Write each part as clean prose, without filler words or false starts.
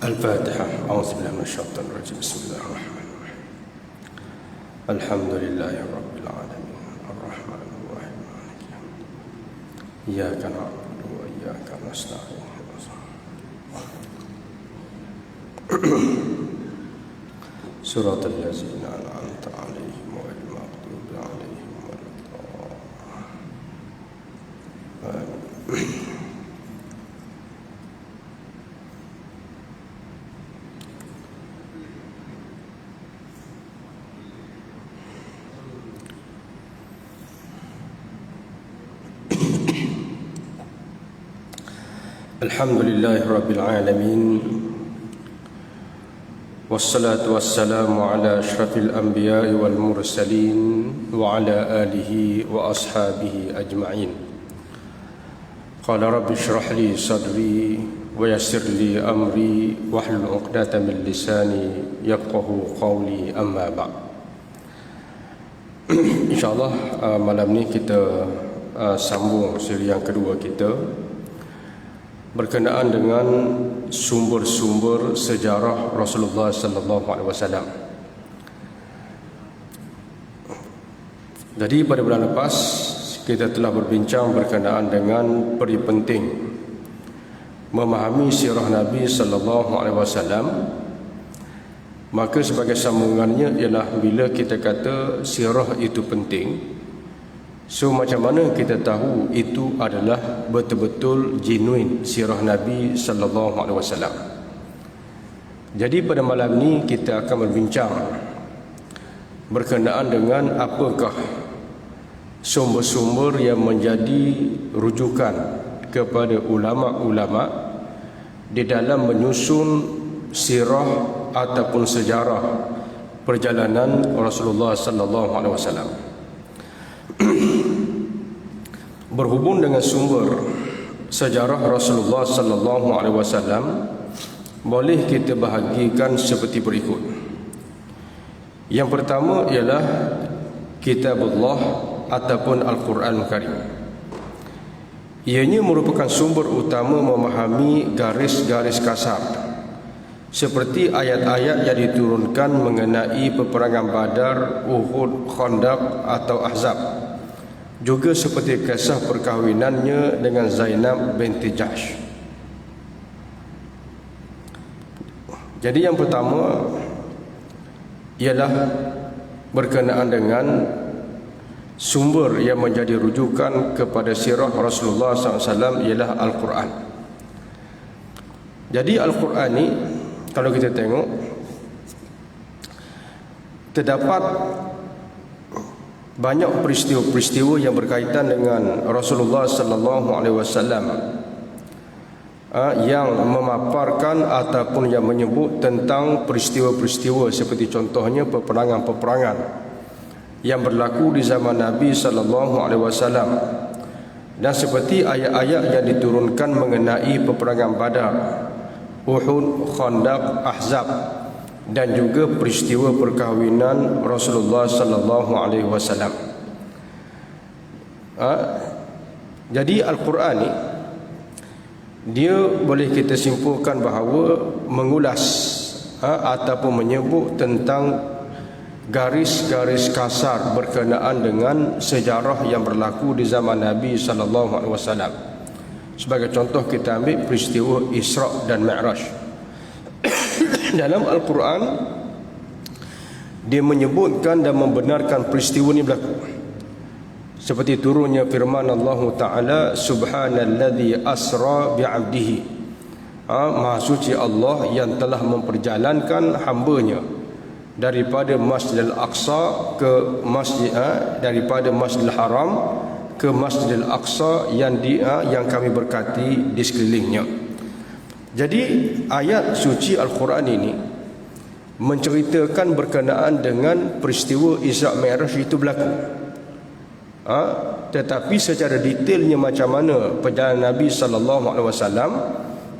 الفاتحة. أعوذ بالله من الشيطان الرجيم. بسم الله الرحمن الرحيم. الحمد لله رب العالمين الرحمن الرحيم مالك يوم الدين إياك نعبد وإياك نستعين صراط الذين أنعمت عليهم غير المغضوب عليهم ولا الضالين. Alhamdulillahi Rabbil Alamin. Wassalatu wassalamu ala ashrafil anbiya'i wal mursalin wa ala alihi wa ashabihi ajma'in. Qala rabbi shrah li sadri wa yassir li amri wahlul 'uqdatam min lisani yafqahu qawli, amma ba'd. InsyaAllah malam ni kita sambung siri yang kedua kita berkenaan dengan sumber-sumber sejarah Rasulullah sallallahu alaihi wasallam. Jadi pada bulan lepas kita telah berbincang berkenaan dengan peri penting memahami sirah Nabi sallallahu alaihi wasallam. Maka sebagai sambungannya ialah bila kita kata sirah itu penting, so macam mana kita tahu itu adalah betul-betul genuine sirah Nabi sallallahu alaihi wasallam. Jadi pada malam ni kita akan berbincang berkenaan dengan apakah sumber-sumber yang menjadi rujukan kepada ulama-ulama di dalam menyusun sirah ataupun sejarah perjalanan Rasulullah sallallahu alaihi wasallam. Berhubung dengan sumber sejarah Rasulullah sallallahu alaihi wasallam, boleh kita bahagikan seperti berikut. Yang pertama ialah Kitabullah ataupun Al-Quran Karim. Ianya merupakan sumber utama memahami garis-garis kasar seperti ayat-ayat yang diturunkan mengenai peperangan Badar, Uhud, Khandaq atau Ahzab. Juga seperti kisah perkahwinannya dengan Zainab binti Jahsh. Jadi yang pertama ialah berkenaan dengan sumber yang menjadi rujukan kepada sirah Rasulullah SAW ialah Al-Quran. Jadi Al-Quran ni kalau kita tengok terdapat banyak peristiwa-peristiwa yang berkaitan dengan Rasulullah sallallahu alaihi wasallam yang memaparkan ataupun yang menyebut tentang peristiwa-peristiwa seperti contohnya peperangan-peperangan yang berlaku di zaman Nabi sallallahu alaihi wasallam, dan seperti ayat-ayat yang diturunkan mengenai peperangan Badar, Uhud, Khandaq, Ahzab, dan juga peristiwa perkahwinan Rasulullah sallallahu alaihi wasallam. Jadi Al-Quran ni dia boleh kita simpulkan bahawa mengulas ataupun menyebut tentang garis-garis kasar berkenaan dengan sejarah yang berlaku di zaman Nabi sallallahu alaihi wasallam. Sebagai contoh kita ambil peristiwa Isra dan Mi'raj. Dalam Al-Quran dia menyebutkan dan membenarkan peristiwa ini berlaku. Seperti turunnya firman Allah Ta'ala, Subhanalladzi asra bi'abdihi. Maha suci Allah yang telah memperjalankan hambanya daripada Masjidil Aqsa ke daripada Masjidil Haram ke Masjidil Aqsa yang kami berkati di sekelilingnya. Jadi ayat suci Al-Quran ini menceritakan berkenaan dengan peristiwa Isra Mi'raj itu berlaku. Tetapi secara detailnya macam mana perjalanan Nabi sallallahu alaihi wasallam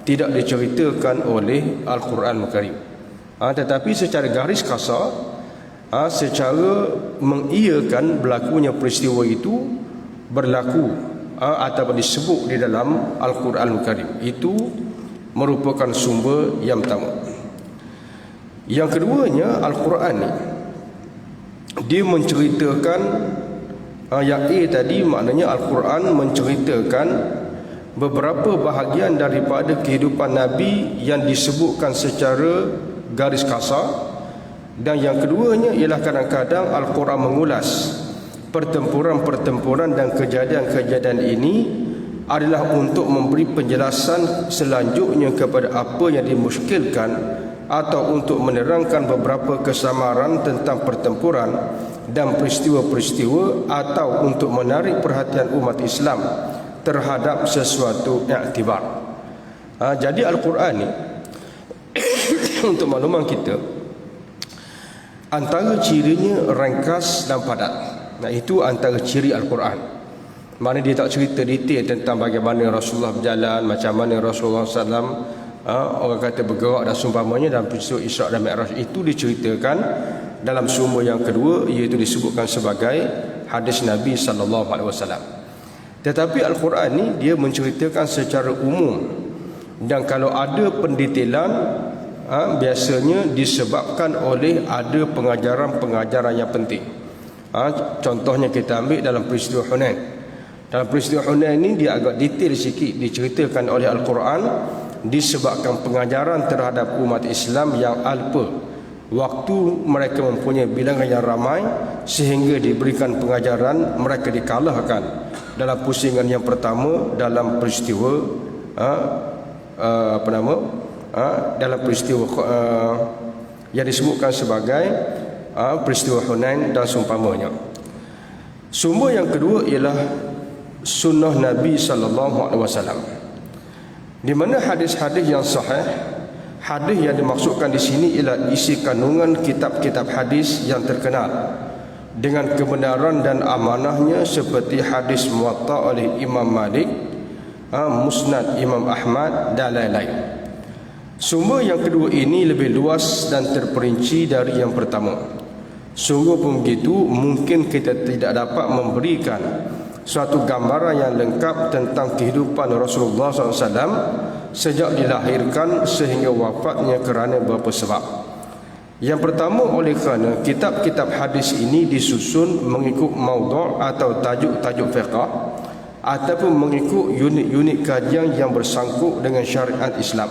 tidak diceritakan oleh Al-Quran Karim. Tetapi secara garis kasar, secara mengiyakan berlakunya peristiwa itu berlaku atau disebut di dalam Al-Quran Karim. Itu merupakan sumber yang pertama. Yang keduanya, Al-Quran ni dia menceritakan yang A tadi, maknanya Al-Quran menceritakan beberapa bahagian daripada kehidupan Nabi yang disebutkan secara garis kasar. Dan yang keduanya ialah kadang-kadang Al-Quran mengulas pertempuran-pertempuran dan kejadian-kejadian ini adalah untuk memberi penjelasan selanjutnya kepada apa yang dimuskilkan atau untuk menerangkan beberapa kesamaran tentang pertempuran dan peristiwa-peristiwa, atau untuk menarik perhatian umat Islam terhadap sesuatu iktibar. Jadi Al-Quran ni untuk makluman kita, antara cirinya ringkas dan padat. Nah, itu antara ciri Al-Quran. Mana dia tak cerita detail tentang bagaimana Rasulullah berjalan, macam mana Rasulullah SAW orang kata bergerak dan seumpamanya dalam peristiwa Isra' dan Mi'raj. Itu diceritakan dalam sumber yang kedua, iaitu disebutkan sebagai hadis Nabi SAW. Tetapi Al-Quran ni dia menceritakan secara umum, dan kalau ada pendetailan biasanya disebabkan oleh ada pengajaran-pengajaran yang penting. Contohnya kita ambil dalam peristiwa Hunain. Dalam peristiwa Hunain ini dia agak detail sikit diceritakan oleh Al-Quran, disebabkan pengajaran terhadap umat Islam yang alpa. Waktu mereka mempunyai bilangan yang ramai, sehingga diberikan pengajaran, mereka dikalahkan dalam pusingan yang pertama dalam peristiwa dalam peristiwa yang disebutkan sebagai peristiwa Hunain dan seumpamanya. Sumber yang kedua ialah sunnah Nabi SAW, di mana hadis-hadis yang sahih. Hadis yang dimaksudkan di sini ialah isi kandungan kitab-kitab hadis yang terkenal dengan kebenaran dan amanahnya, seperti hadis Muwatta oleh Imam Malik, Musnad Imam Ahmad dan lain-lain. Sumber yang kedua ini lebih luas dan terperinci dari yang pertama. Sungguh pun begitu, mungkin kita tidak dapat memberikan suatu gambaran yang lengkap tentang kehidupan Rasulullah SAW sejak dilahirkan sehingga wafatnya kerana beberapa sebab. Yang pertama, oleh kerana kitab-kitab hadis ini disusun mengikut maudhu' atau tajuk-tajuk fiqh, ataupun mengikut unit-unit kajian yang bersangkut dengan syariat Islam.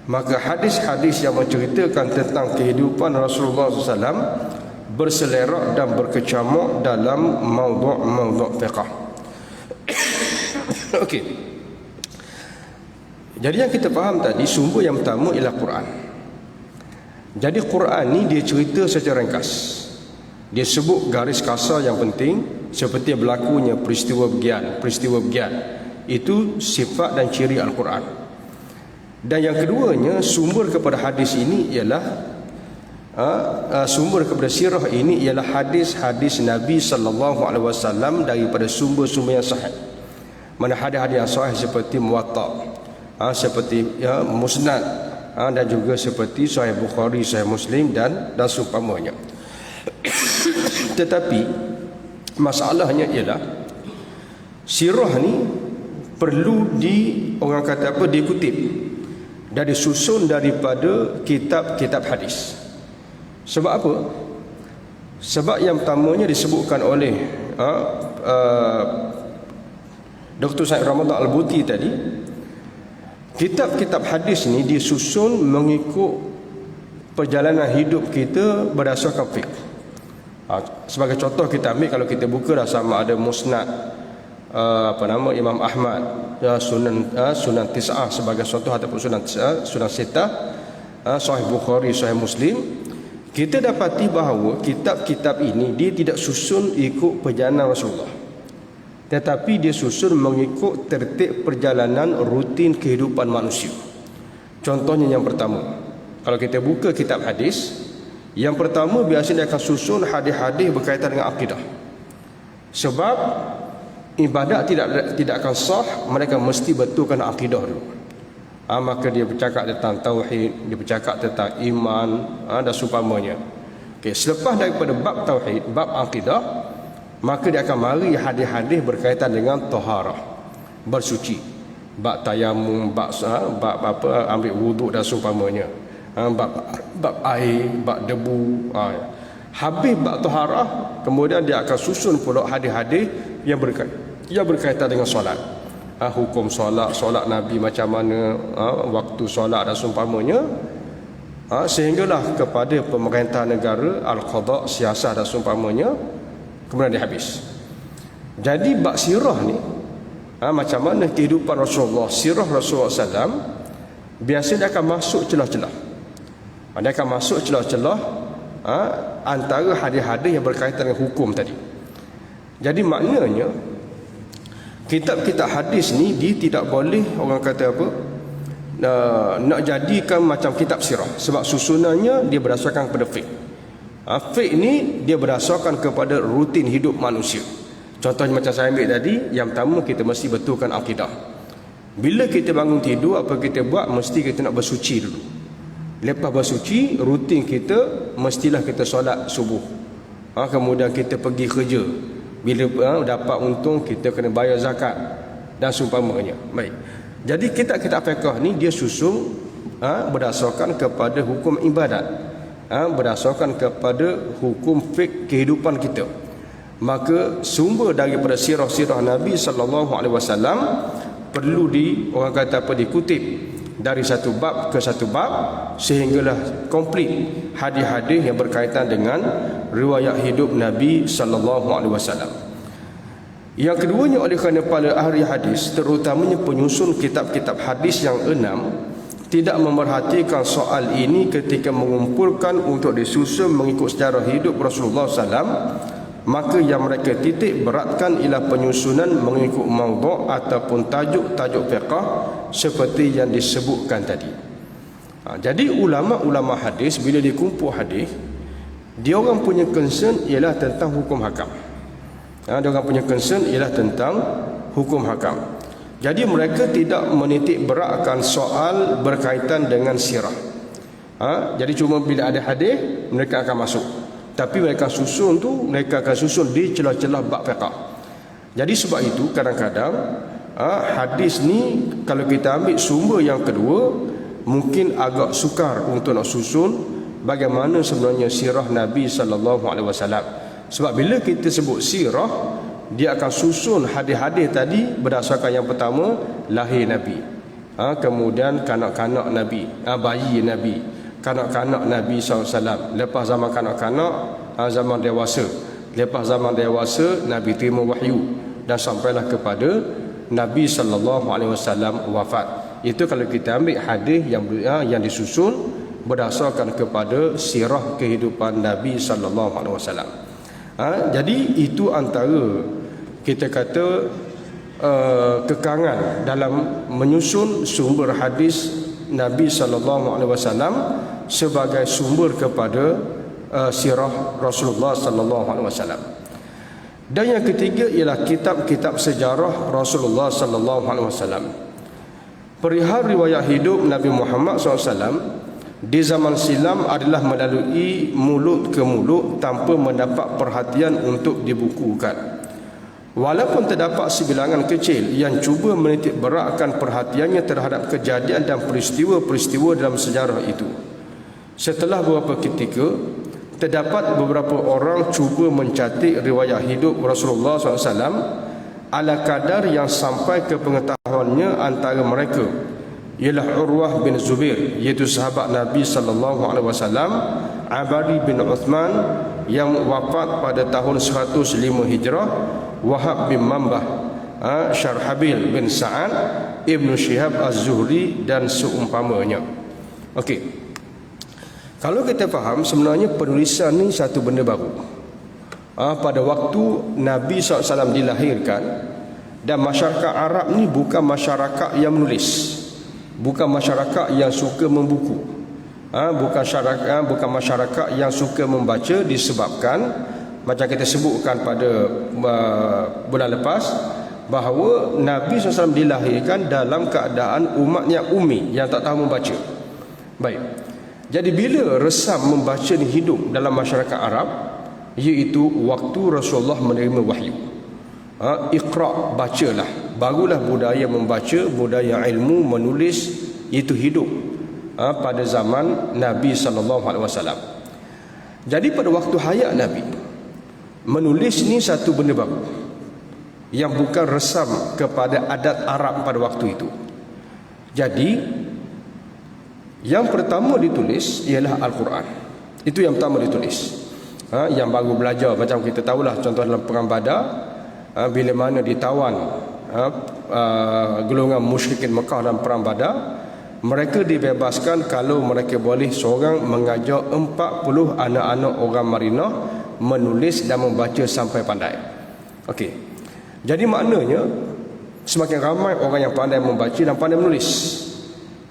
Maka hadis-hadis yang menceritakan tentang kehidupan Rasulullah SAW berselerak dan berkecamuk dalam maudhu' fiqh. Okey. Jadi yang kita faham tadi, sumber yang pertama ialah Quran. Jadi Quran ni dia cerita secara ringkas. Dia sebut garis kasar yang penting, seperti berlakunya peristiwa begian. Itu sifat dan ciri Al-Quran. Dan yang keduanya, sumber kepada hadis ini ialah sumber kepada sirah ini ialah hadis-hadis Nabi SAW daripada sumber-sumber yang sahih. Mana hadis-hadis yang sahih seperti Muwatta, seperti Musnad, dan juga seperti Sahih Bukhari, Sahih Muslim dan seumpamanya. Tetapi masalahnya ialah sirah ni perlu orang kata apa, dikutip dan disusun daripada kitab-kitab hadis. Sebab apa? Sebab yang pertamanya disebutkan oleh Dr. Syed Ramadan Al-Buti tadi, kitab-kitab hadis ni disusun mengikut perjalanan hidup kita berdasarkan fiqh. Sebagai contoh kita ambil, kalau kita buka dah sama ada Musnad Imam Ahmad, Sunan Tis'ah sebagai contoh, ataupun Sunan Sittah, Sahih Bukhari, Sahih Muslim, kita dapati bahawa kitab-kitab ini dia tidak susun ikut perjalanan Rasulullah, tetapi dia susun mengikut tertib perjalanan rutin kehidupan manusia. Contohnya yang pertama, kalau kita buka kitab hadis, yang pertama biasanya dia akan susun hadis-hadis berkaitan dengan akidah. Sebab ibadat tidak akan sah, mereka mesti betulkan akidah dulu. Maka dia bercakap tentang tauhid, dia bercakap tentang iman, dan seumpamanya. Okay, selepas daripada bab tauhid, bab akidah, maka dia akan mari hadis-hadis berkaitan dengan taharah, bersuci. bab tayamum, bab apa, ambil wuduk dan seumpamanya, bab air, bab debu. Habis bab taharah, kemudian dia akan susun pula hadis-hadis yang berkaitan dengan solat. Hukum solat Nabi macam mana, waktu solat dan seumpamanya, sehinggalah kepada pemerintah negara, al-qada, siasat dan seumpamanya, kemudian dia habis. Jadi bab sirah ni, macam mana kehidupan Rasulullah, sirah Rasulullah SAW, biasanya dia akan masuk celah-celah. Dia akan masuk celah-celah antara hadis-hadis yang berkaitan dengan hukum tadi. Jadi maknanya kitab-kitab hadis ni dia tidak boleh, orang kata apa, nak jadikan macam kitab sirah, sebab susunannya dia berdasarkan kepada fiqh. Fiqh ni dia berdasarkan kepada rutin hidup manusia. Contohnya macam saya ambil tadi, yang pertama kita mesti betulkan akidah. Bila kita bangun tidur, apa kita buat? Mesti kita nak bersuci dulu. Lepas bersuci, rutin kita mestilah kita solat subuh. Kemudian kita pergi kerja. Bila dapat untung, kita kena bayar zakat dan seumpamanya. Baik. Jadi kitab-kitab fiqh ni dia susun berdasarkan kepada hukum ibadat, berdasarkan kepada hukum fiqh kehidupan kita. Maka sumber daripada sirah-sirah Nabi SAW perlu orang kata apa, dikutip dari satu bab ke satu bab, sehinggalah komplit hadis-hadis yang berkaitan dengan riwayat hidup Nabi SAW. Yang keduanya, oleh kerana para ahli hadis, terutamanya penyusun kitab-kitab hadis yang 6, tidak memerhatikan soal ini ketika mengumpulkan untuk disusun mengikut sejarah hidup Rasulullah SAW, maka yang mereka titik beratkan ialah penyusunan mengikut maudhu' ataupun tajuk-tajuk fiqh seperti yang disebutkan tadi. Jadi ulama-ulama hadis bila dikumpul hadis, dia orang punya concern ialah tentang hukum hakam. Dia orang punya concern ialah tentang hukum hakam. Jadi mereka tidak menitik beratkan soal berkaitan dengan sirah. Jadi cuma bila ada hadis mereka akan masuk. Tapi mereka akan susun di celah-celah bab fiqh. Jadi sebab itu kadang-kadang hadis ni kalau kita ambil sumber yang kedua, mungkin agak sukar untuk nak susun bagaimana sebenarnya sirah Nabi SAW. Sebab bila kita sebut sirah, dia akan susun hadis-hadis tadi berdasarkan yang pertama, lahir Nabi, kemudian kanak-kanak Nabi, bayi Nabi, kanak-kanak Nabi SAW. Lepas zaman kanak-kanak, zaman dewasa. Lepas zaman dewasa, Nabi terima wahyu dan sampailah kepada Nabi SAW wafat. Itu kalau kita ambil hadis yang disusun berdasarkan kepada sirah kehidupan Nabi SAW. Jadi itu antara kita kata kekangan dalam menyusun sumber hadis Nabi SAW sebagai sumber kepada sirah Rasulullah SAW. Dan yang ketiga ialah kitab-kitab sejarah Rasulullah SAW. Perihal riwayat hidup Nabi Muhammad SAW di zaman silam adalah melalui mulut ke mulut tanpa mendapat perhatian untuk dibukukan. Walaupun terdapat sebilangan kecil yang cuba menitik beratkan perhatiannya terhadap kejadian dan peristiwa-peristiwa dalam sejarah itu. Setelah beberapa ketika, terdapat beberapa orang cuba mencatat riwayat hidup Rasulullah SAW ala kadar yang sampai ke pengetahuannya antara mereka ialah Urwah bin Zubair, iaitu sahabat Nabi SAW, Abari bin Uthman yang wafat pada tahun 105 Hijrah, Wahab bin Mambah, Syarhabil bin Sa'ad, Ibn Shihab Az-Zuhri dan seumpamanya. Okey. Kalau kita faham sebenarnya penulisan ni satu benda baru. Pada waktu Nabi SAW dilahirkan, dan masyarakat Arab ni bukan masyarakat yang menulis, bukan masyarakat yang suka membuku, bukan masyarakat yang suka membaca, disebabkan macam kita sebutkan pada bulan lepas bahawa Nabi SAW dilahirkan dalam keadaan umat yang ummi, yang tak tahu membaca. Baik. Jadi bila resam membaca ni hidup dalam masyarakat Arab, iaitu waktu Rasulullah menerima wahyu. Iqra, bacalah, barulah budaya membaca, budaya ilmu, menulis itu hidup pada zaman Nabi SAW. Jadi pada waktu hayat Nabi, menulis ni satu benda baru yang bukan resam kepada adat Arab pada waktu itu. Jadi yang pertama ditulis ialah Al-Quran. Itu yang pertama ditulis. Yang baru belajar, macam kita tahulah contoh dalam perang Badar, bila mana ditawan golongan musyrikin Mekah dalam perang Badar, mereka dibebaskan kalau mereka boleh seorang mengajar 40 anak-anak orang Madinah menulis dan membaca sampai pandai. Okey. Jadi maknanya semakin ramai orang yang pandai membaca dan pandai menulis,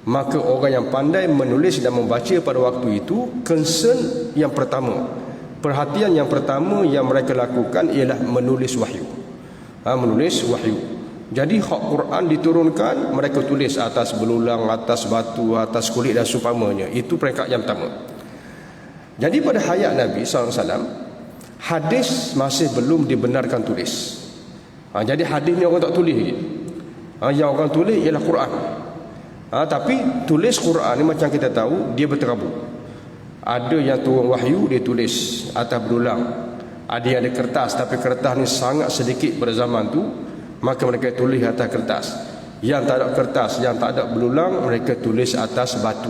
maka orang yang pandai menulis dan membaca pada waktu itu, concern yang pertama, perhatian yang pertama yang mereka lakukan ialah menulis wahyu. Menulis wahyu. Jadi hak Quran diturunkan, mereka tulis atas belulang, atas batu, atas kulit dan seumpamanya. Itu peringkat yang pertama. Jadi pada hayat Nabi SAW, hadis masih belum dibenarkan tulis. Jadi hadis ni orang tak tulis lagi. Yang orang tulis ialah Quran. Tapi tulis Quran ni macam kita tahu, dia berterabur. Ada yang turun wahyu, dia tulis atas belulang. Ada yang ada kertas, tapi kertas ni sangat sedikit pada zaman tu, maka mereka tulis atas kertas. Yang tak ada kertas, yang tak ada belulang, mereka tulis atas batu.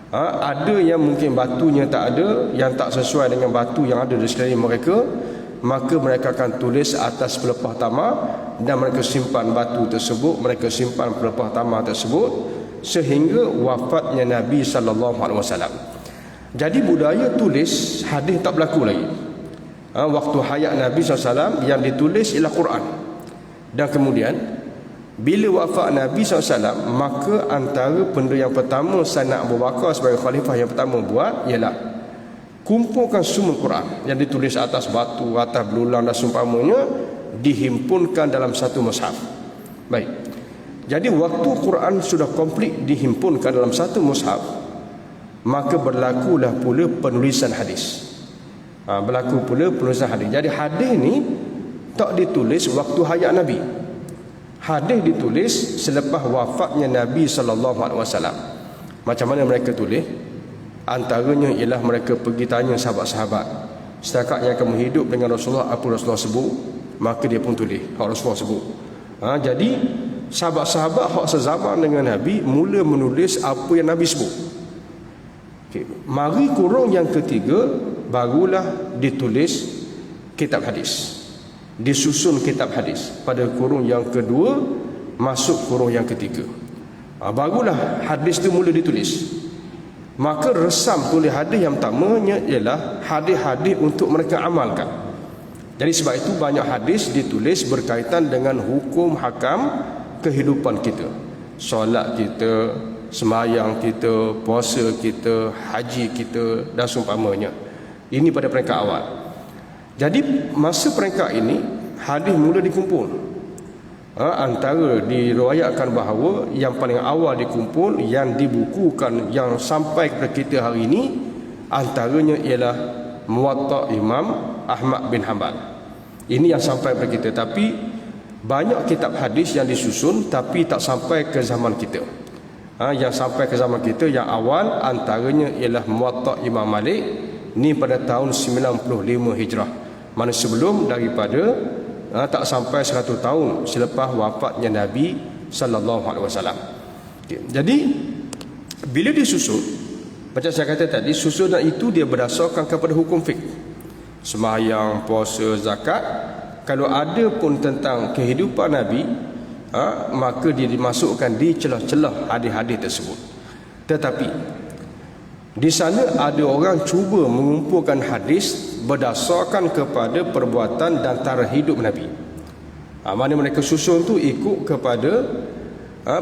Ada yang mungkin batunya tak ada, yang tak sesuai dengan batu yang ada di sekeliling mereka, maka mereka akan tulis atas pelepah tamar, dan mereka simpan batu tersebut, mereka simpan pelepah tamar tersebut sehingga wafatnya Nabi SAW. Jadi budaya tulis hadis tak berlaku lagi. Waktu hayat Nabi SAW yang ditulis ialah Quran. Dan kemudian bila wafat Nabi SAW, maka antara benda yang pertama Sayyidina Abu Bakar sebagai khalifah yang pertama buat ialah kumpulkan semua Quran yang ditulis atas batu, atas belulang dan seumpamanya, dihimpunkan dalam satu mushaf. Baik. Jadi waktu Quran sudah komplit dihimpunkan dalam satu mushaf, maka berlakulah pula penulisan hadis. Berlaku pula penulisan hadis. Jadi hadis ni tak ditulis waktu hayat Nabi. Hadis ditulis selepas wafatnya Nabi SAW. Macam mana mereka tulis? Antaranya ialah mereka pergi tanya sahabat-sahabat, setakat yang kamu hidup dengan Rasulullah, apa Rasulullah sebut, maka dia pun tulis hak Rasulullah sebut. Jadi sahabat-sahabat hak sezaman dengan Nabi mula menulis apa yang Nabi sebut. Mari kurung yang ketiga, barulah ditulis kitab hadis, disusun kitab hadis. Pada kurung yang kedua masuk kurung yang ketiga, barulah hadis itu mula ditulis. Maka resam tulis hadis yang pertamanya ialah hadis-hadis untuk mereka amalkan. Jadi sebab itu banyak hadis ditulis berkaitan dengan hukum hakam kehidupan kita, solat kita, sembahyang kita, puasa kita, haji kita dan seumpamanya. Ini pada peringkat awal. Jadi masa peringkat ini hadis mula dikumpul. Antara diriwayatkan bahawa yang paling awal dikumpul, yang dibukukan, yang sampai kepada kita hari ini, antaranya ialah Muwatta Imam Ahmad bin Hanbal. Ini yang sampai kepada kita. Tapi banyak kitab hadis yang disusun tapi tak sampai ke zaman kita. Yang sampai ke zaman kita yang awal antaranya ialah Muwatta Imam Malik. Ini pada tahun 95 Hijrah. Mana sebelum daripada tak sampai 100 tahun selepas wafatnya Nabi SAW. Jadi bila disusun, macam saya kata tadi, susunan itu dia berdasarkan kepada hukum fiqh, sembahyang, puasa, zakat. Kalau ada pun tentang kehidupan Nabi, maka dia dimasukkan di celah-celah hadis-hadis tersebut. Tetapi di sana ada orang cuba mengumpulkan hadis berdasarkan kepada perbuatan dan tarikh hidup Nabi. Mana mereka susun tu ikut kepada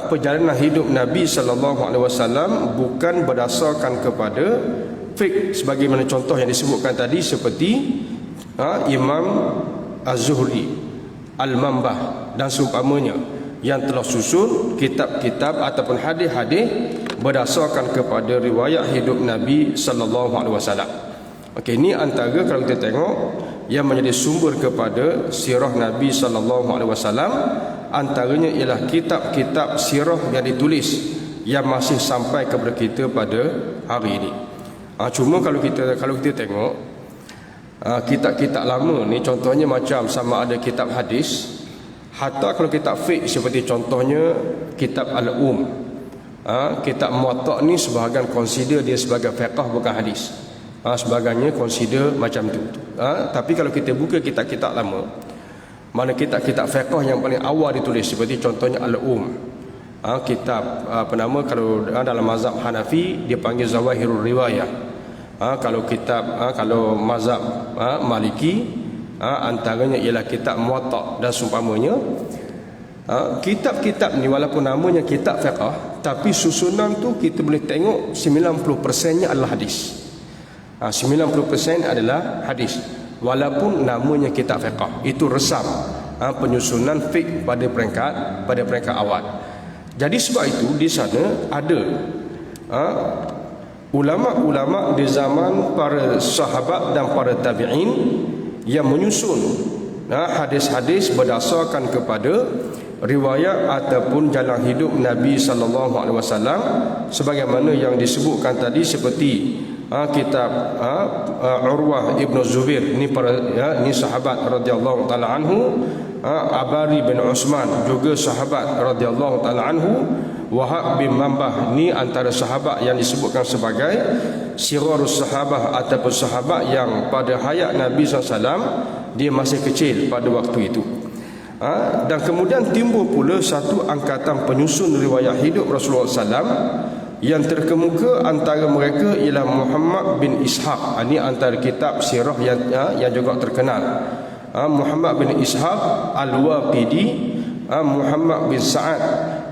perjalanan hidup Nabi SAW, bukan berdasarkan kepada fiqh sebagaimana contoh yang disebutkan tadi, seperti Imam Az-Zuhri, Al-Mambah dan seumpamanya, yang telah susun kitab-kitab ataupun hadis-hadis berdasarkan kepada riwayat hidup Nabi SAW. Okey, ini antara kalau kita tengok yang menjadi sumber kepada sirah Nabi SAW antaranya ialah kitab-kitab sirah yang ditulis yang masih sampai kepada kita pada hari ini. Cuma kalau kita tengok kitab-kitab lama ni, contohnya macam sama ada kitab hadis, hatta kalau kitab fiqh seperti contohnya kitab Al-Um, kitab Muwatta ni sebahagian consider dia sebagai fiqh bukan hadis, sebagainya consider macam tu. Tapi kalau kita buka kitab-kitab lama, mana kitab-kitab fiqh yang paling awal ditulis seperti contohnya Al-Um, kitab kalau dalam mazhab Hanafi dia panggil Zawahirul Riwayah. Kalau mazhab Maliki antaranya ialah kitab Muwatta dan seumpamanya. Kitab-kitab ni walaupun namanya kitab fiqh, tapi susunan tu kita boleh tengok 90%-nya adalah hadis. 90% adalah hadis walaupun namanya kitab fiqh. Itu resam penyusunan fiqh pada peringkat awal. Jadi sebab itu di sana ada ulama-ulama di zaman para sahabat dan para tabi'in yang menyusun hadis-hadis berdasarkan kepada riwayat ataupun jalan hidup Nabi sallallahu alaihi wasallam, sebagaimana yang disebutkan tadi seperti kitab Urwah Ibn Zubair ni ni sahabat radhiyallahu taala anhu, Abari bin Uthman juga sahabat radhiyallahu taala anhu, Wahab bin Mambah ni antara sahabat yang disebutkan sebagai sirarus sahabah ataupun sahabat yang pada hayat Nabi SAW dia masih kecil pada waktu itu. Dan kemudian timbul pula satu angkatan penyusun riwayat hidup Rasulullah SAW yang terkemuka antara mereka ialah Muhammad bin Ishaq. Ini antara kitab sirah yang juga terkenal. Muhammad bin Ishaq Al-Waqidi, Muhammad bin Sa'ad,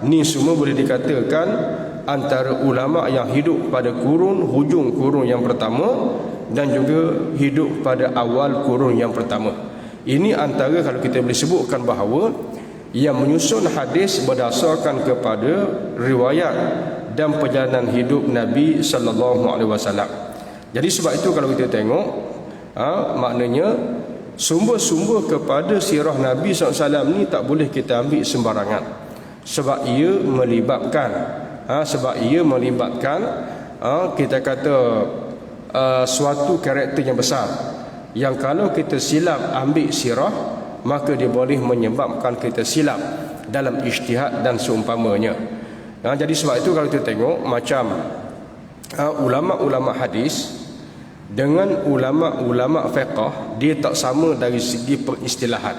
ni semua boleh dikatakan antara ulama yang hidup pada hujung kurun yang pertama dan juga hidup pada awal kurun yang pertama. Ini antara kalau kita boleh sebutkan bahawa yang menyusun hadis berdasarkan kepada riwayat dan perjalanan hidup Nabi sallallahu alaihi wasallam. Jadi sebab itu kalau kita tengok maknanya sumber-sumber kepada sirah Nabi SAW ni tak boleh kita ambil sembarangan, sebab ia melibatkan kita kata suatu karakter yang besar, yang kalau kita silap ambil sirah maka dia boleh menyebabkan kita silap dalam ijtihad dan seumpamanya. Jadi sebab itu kalau kita tengok macam ulama-ulama hadis dengan ulama-ulama fiqh, dia tak sama dari segi peristilahan.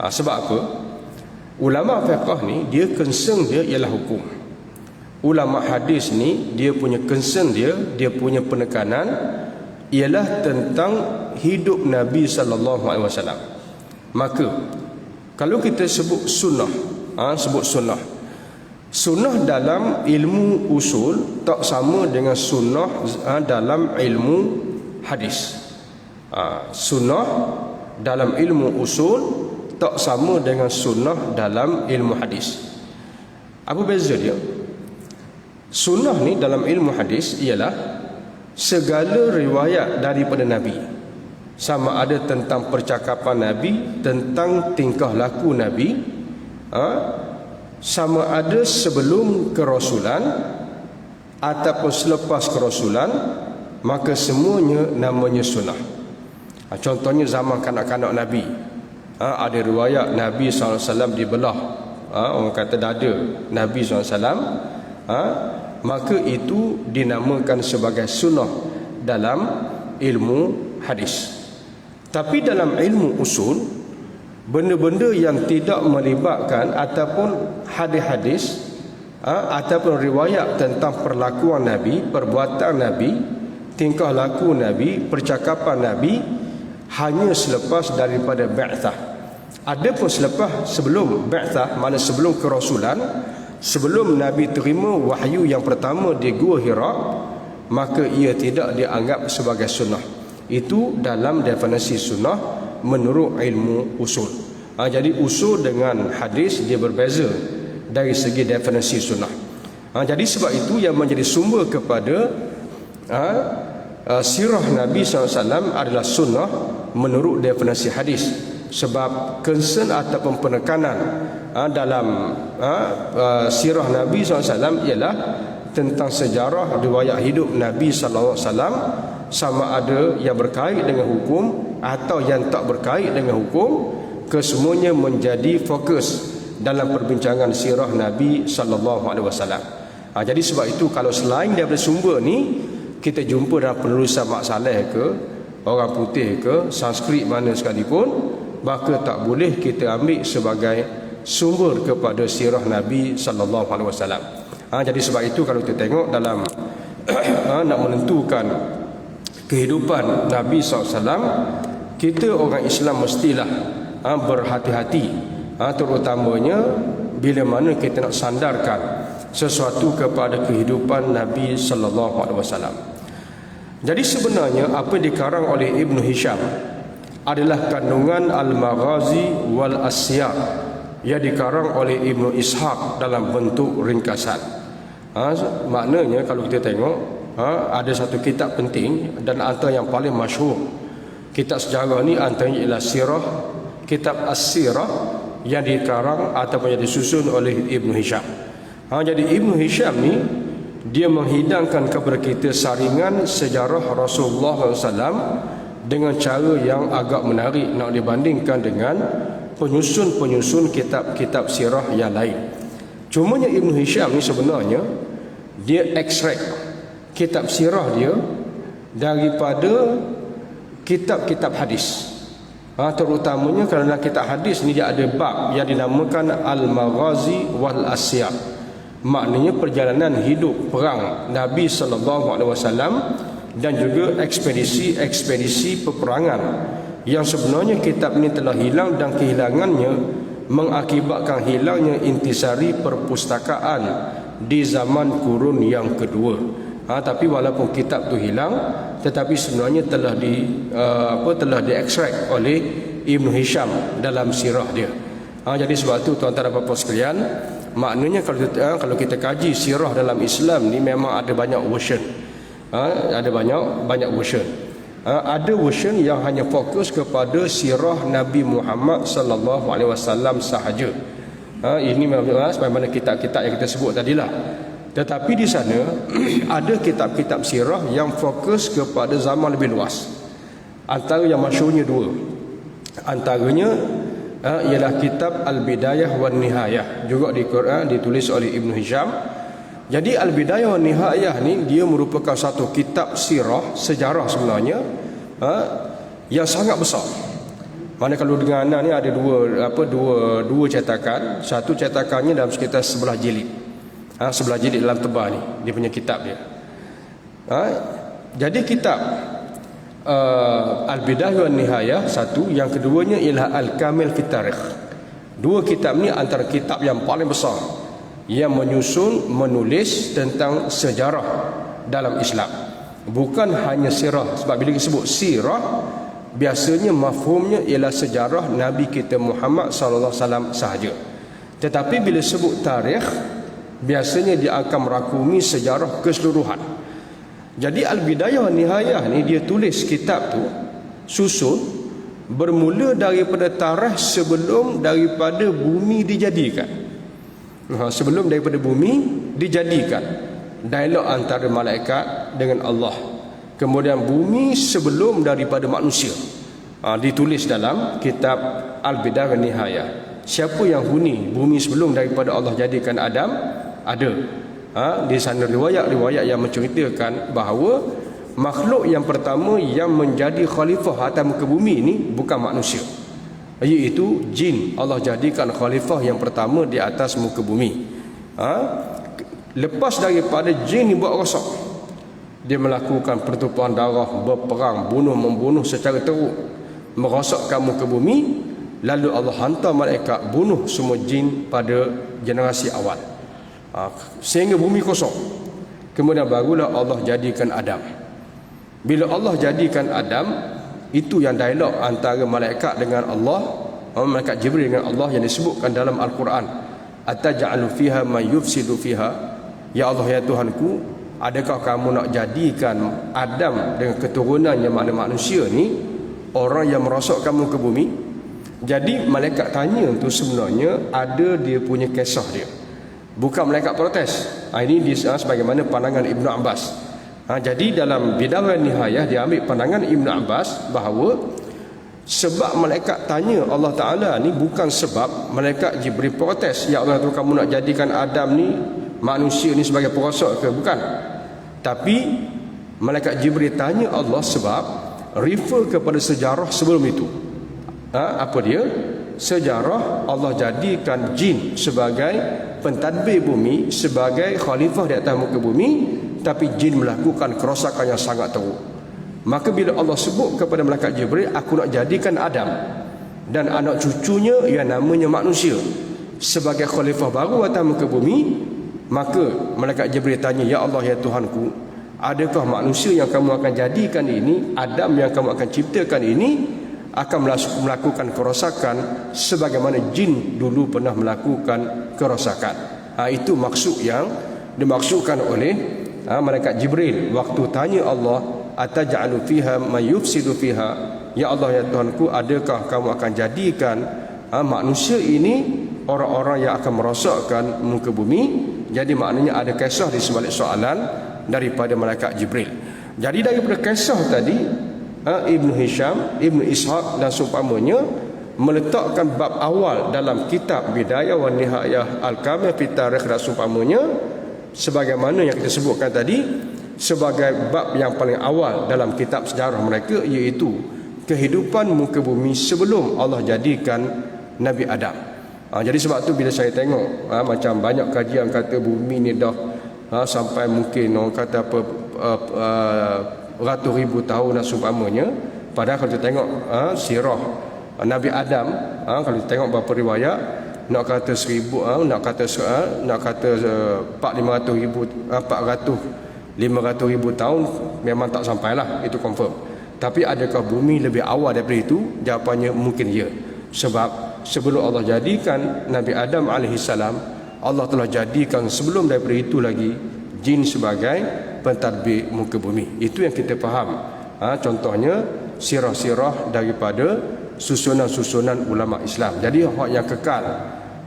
Sebab apa? Ulama fiqh ni dia concern dia ialah hukum. Ulama hadis ni dia punya concern dia punya penekanan ialah tentang hidup Nabi sallallahu alaihi wasallam. Maka kalau kita sebut sunnah, sunnah dalam ilmu usul tak sama dengan sunnah dalam ilmu hadis. Sunnah dalam ilmu usul tak sama dengan sunnah dalam ilmu hadis. Apa beza dia? Sunnah ni dalam ilmu hadis ialah segala riwayat daripada Nabi, sama ada tentang percakapan Nabi, tentang tingkah laku Nabi, sama ada sebelum kerasulan ataupun selepas kerasulan, maka semuanya namanya sunnah. Contohnya zaman kanak-kanak Nabi, ada riwayat Nabi SAW dibelah, orang kata dada Nabi SAW, maka itu dinamakan sebagai sunnah dalam ilmu hadis. Tapi dalam ilmu usul, benda-benda yang tidak melibatkan ataupun hadis-hadis ataupun riwayat tentang perlakuan Nabi, perbuatan Nabi, tingkah laku Nabi, percakapan Nabi, hanya selepas daripada ba'thah. Adapun sebelum ba'thah, mana sebelum kerasulan, sebelum Nabi terima wahyu yang pertama di Gua Hira, maka ia tidak dianggap sebagai sunnah. Itu dalam definisi sunnah menurut ilmu usul. Jadi usul dengan hadis dia berbeza dari segi definisi sunnah. Jadi sebab itu yang menjadi sumber kepada sirah Nabi SAW adalah sunnah menurut definisi hadis. Sebab concern ataupun penekanan dalam sirah Nabi SAW ialah tentang sejarah riwayat hidup Nabi SAW, sama ada yang berkait dengan hukum atau yang tak berkait dengan hukum, kesemuanya menjadi fokus dalam perbincangan sirah Nabi SAW. Jadi sebab itu kalau selain daripada sumber ni kita jumpa dalam penulisan Mak Saleh ke, orang putih ke, Sanskrit mana sekalipun, maka tak boleh kita ambil sebagai sumber kepada sirah Nabi SAW. Jadi sebab itu kalau kita tengok dalam nak menentukan kehidupan Nabi SAW, kita orang Islam mestilah berhati-hati, terutamanya bila mana kita nak sandarkan sesuatu kepada kehidupan Nabi SAW. Jadi sebenarnya apa yang dikarang oleh Ibn Hisham adalah kandungan Al-Maghazi wal-Asyar yang dikarang oleh Ibn Ishaq dalam bentuk ringkasan. Maknanya kalau kita tengok, ada satu kitab penting dan antara yang paling masyhur kitab sejarah ni antaranya ialah Sirah, kitab As-Sirah yang dikarang ataupun yang disusun oleh Ibn Hisham. Jadi Ibn Hisham ni dia menghidangkan kepada kita saringan sejarah Rasulullah SAW dengan cara yang agak menarik nak dibandingkan dengan penyusun-penyusun kitab-kitab sirah yang lain. Cumanya Ibn Hisham ni sebenarnya dia ekstrak kitab sirah dia daripada kitab-kitab hadis. Terutamanya kerana kitab hadis ni dia ada bab yang dinamakan Al-Maghazi wal-Asyar. Maknanya perjalanan hidup perang Nabi SAW dan juga ekspedisi peperangan, yang sebenarnya kitab ini telah hilang dan kehilangannya mengakibatkan hilangnya intisari perpustakaan di zaman kurun yang kedua. Tapi walaupun kitab tu hilang, tetapi sebenarnya telah diekstrak oleh Ibn Hisham dalam sirah dia. Jadi sebab tu tuan-tuan dan puan-puan sekalian, maknanya kalau kita kaji sirah dalam Islam ni memang ada banyak version. Ada banyak version. Ada version yang hanya fokus kepada sirah Nabi Muhammad sallallahu alaihi wasallam sahaja. Ini memang sebagaimana kitab-kitab yang kita sebut tadilah. Tetapi di sana ada kitab-kitab sirah yang fokus kepada zaman lebih luas. Antara yang masyhurnya dua. Antaranya ialah kitab Al-Bidayah wan Nihayah, juga di Quran, ditulis oleh Ibn Hisham. Jadi Al-Bidayah wan Nihayah ni dia merupakan satu kitab sirah, sejarah sebenarnya, yang sangat besar. Mana kalau dengan ni ada dua cetakan. Satu cetakannya dalam sekitar 11 jilid. 11 jilid dalam tebal ni dia punya kitab dia. Jadi kitab Al-Bidayah wan Nihayah satu, yang keduanya ialah Al-Kamil fi Tarikh. Dua kitab ni antara kitab yang paling besar yang menulis tentang sejarah dalam Islam. Bukan hanya sirah, sebab bila disebut sirah biasanya mafhumnya ialah sejarah Nabi kita Muhammad sallallahu alaihi wasallam sahaja. Tetapi bila sebut tarikh, biasanya dia akan merakumi sejarah keseluruhan. Jadi Al-Bidayah wan Nihayah ni dia tulis kitab tu susun bermula daripada tarikh sebelum daripada bumi dijadikan. Sebelum daripada bumi dijadikan, dialog antara malaikat dengan Allah. Kemudian bumi sebelum daripada manusia, ditulis dalam kitab Al-Bidayah wan Nihayah. Siapa yang huni bumi sebelum daripada Allah jadikan Adam? Ada. Di sana riwayat-riwayat yang menceritakan bahawa makhluk yang pertama yang menjadi khalifah atas muka bumi ini bukan manusia, iaitu jin. Allah jadikan khalifah yang pertama di atas muka bumi. Lepas daripada jin ni buat rosak, dia melakukan pertumpahan darah, berperang, membunuh secara teruk, merosakkan muka bumi. Lalu Allah hantar malaikat bunuh semua jin pada generasi awal, sehingga bumi kosong. Kemudian barulah Allah jadikan Adam. Bila Allah jadikan Adam, itu yang dialog antara malaikat dengan Allah, malaikat Jibril dengan Allah, yang disebutkan dalam Al-Quran. Ataj'alu fiha man yufsidu fiha, ya Allah ya Tuhanku, adakah kamu nak jadikan Adam dengan keturunannya, makna manusia ni, orang yang merosakkan muka bumi? Jadi malaikat tanya tu sebenarnya ada dia punya kisah dia. Bukan malaikat protes. Ini sebagaimana pandangan Ibnu Abbas. Jadi dalam Bidayah Nihayah dia ambil pandangan Ibnu Abbas bahawa sebab malaikat tanya Allah Ta'ala ni bukan sebab malaikat Jibril protes, ya Allah tu kamu nak jadikan Adam ni, manusia ni sebagai perosok ke? Bukan. Tapi malaikat Jibril tanya Allah sebab refer kepada sejarah sebelum itu. Apa dia? Sejarah Allah jadikan jin sebagai pentadbir bumi, sebagai khalifah di atas muka bumi, tapi jin melakukan kerosakan yang sangat teruk. Maka bila Allah sebut kepada malaikat Jibril, aku nak jadikan Adam dan anak cucunya yang namanya manusia sebagai khalifah baru atas muka bumi, maka malaikat Jibril tanya, ya Allah, ya Tuhanku, adakah manusia yang kamu akan jadikan ini, Adam yang kamu akan ciptakan ini, akan melakukan kerosakan sebagaimana jin dulu pernah melakukan kerosakan? Itu maksud yang dimaksudkan oleh malaikat Jibril waktu tanya Allah, ataj'alu fiha may yufsidu fiha, ya Allah, ya Tuhanku, adakah kamu akan jadikan manusia ini orang-orang yang akan merosakkan muka bumi? Jadi maknanya ada kisah di sebalik soalan daripada malaikat Jibril. Jadi daripada kisah tadi, Ibnu Hisham, Ibnu Ishaq dan seumpamanya meletakkan bab awal dalam kitab Bidayah wa Nihayah Al-Kamil fi Tarikh dan seumpamanya sebagaimana yang kita sebutkan tadi sebagai bab yang paling awal dalam kitab sejarah mereka, iaitu kehidupan muka bumi sebelum Allah jadikan Nabi Adam. Jadi sebab tu bila saya tengok macam banyak kajian kata bumi ni dah sampai mungkin orang kata apa ratus ribu tahun dan seumpamanya, padahal kalau kita tengok sirah Nabi Adam, kalau kita tengok beberapa riwayat nak kata 1000, nak kata 400 ribu tahun memang tak sampailah, itu confirm. Tapi adakah bumi lebih awal daripada itu? Jawapannya mungkin ya. Sebab sebelum Allah jadikan Nabi Adam AS, Allah telah jadikan sebelum daripada itu lagi jin sebagai pentadbir muka bumi. Itu yang kita faham. Contohnya sirah-sirah daripada susunan-susunan ulama Islam. Jadi hak yang kekal,